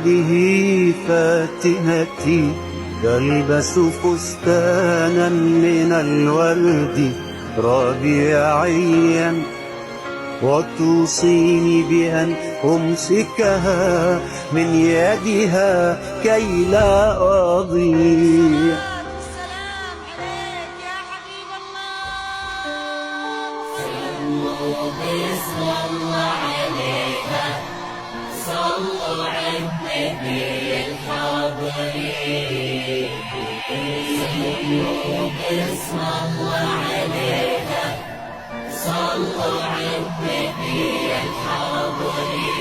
هذه فاتنتي تلبس فستانا من الورد ربيعيا وتوصيني بأن أمسكها من يدها كي لا أضيع. السلام عليك يا حبيب الله. صلوا بسم الله عليها، صلوا على النبي الحاضرين. صلوا بسم الله عليها، صلوا على النبي الحاضرين.